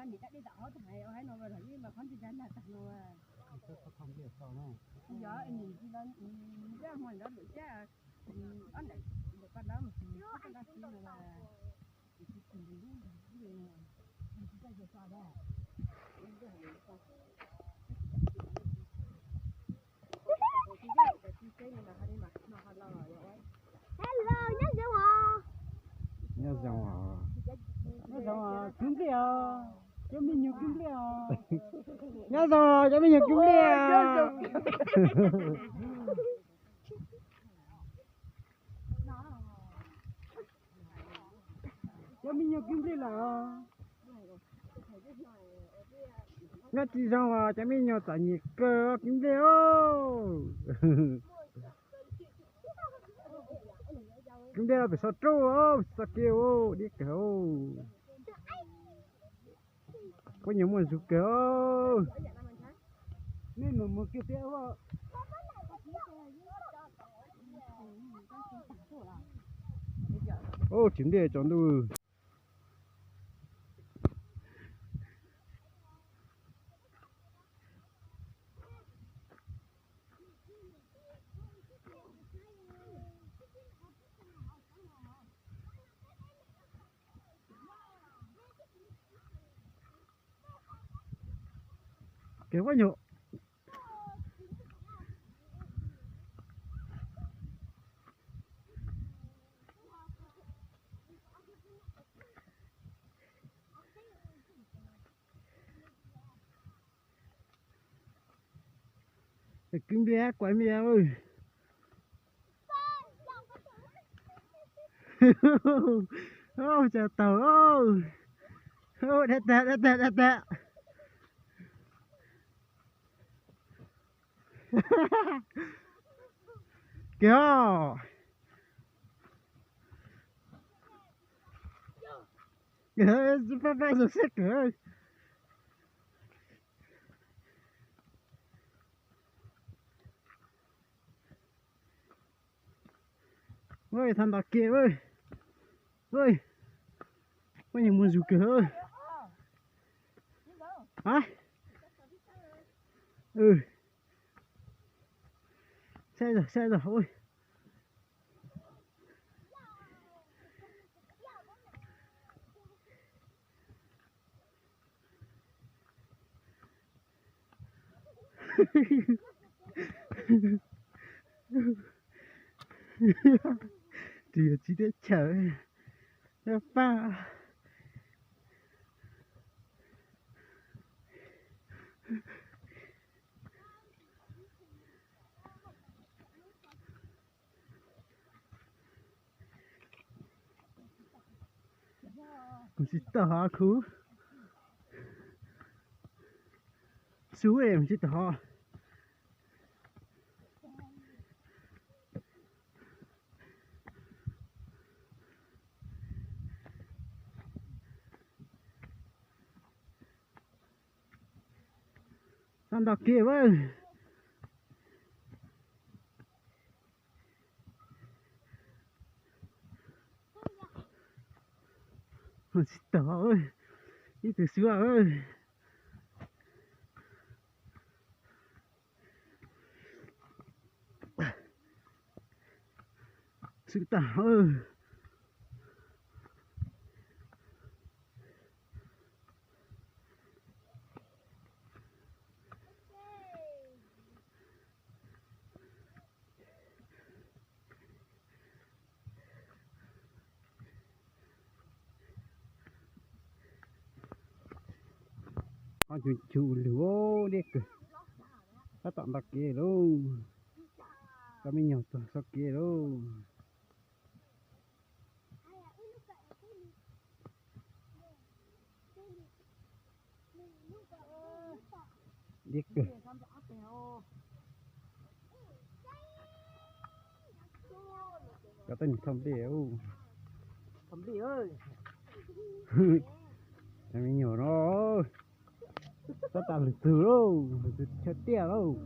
你在这打好台，我还弄个人嘛，看起来那大弄啊。这他们也少呢。呀，你知道，你这样换到人家，安来，我把他们，我把他洗了啦。你去听听听，你在这啥的？你这很啥？Hello, nhớ giọng à? Nhớ giọng à? Nhớ giọng à? Kiếm đi à? Cho mình nhiều kiếm đi à? Nhớ rồi, cho mình nhiều kiếm đi à? Cho mình nhiều kiếm đi là nhớ chị giọng à? Cho mình nhiều tải nhiệt cơ kiếm đi ô. Kiếm đi là phải sao trâu ô, sao kêu ô, đi kêu ô. Có nhiều món rượu kêu ô. nên mà một cái téo à. Ô, kiếm đi chọn đủ. Kéo quá nhộ. Kiếm bé quái mèo ơi. Ô chào tàu ô. Ô đẹp đẹp đẹp đẹp đẹp đẹp. Kìa. Kìa, papa rồi xếp kìa. Ôi thằng đó kìa ơi. Ôi. Ôi nhìn muốn rủ kìa ơi. Hả? Ừ. Xe rồi, ôi. Thì chỉ để chờ ba cũng chỉ tỏ khú chú em chỉ tỏ thằng đó kia ơi. Chỉ tỏ ơi, đi từ xưa ơi. Sự tỏ ơi. con chủ chủ lúa đi kìa ta tạm đặc kia luôn ta mới nhiều tuần sau kia luôn đi kìa cái tên thầm điệu ơi ta mới nhiều nó ta tạm lịch sử đâu chết tiệt đâu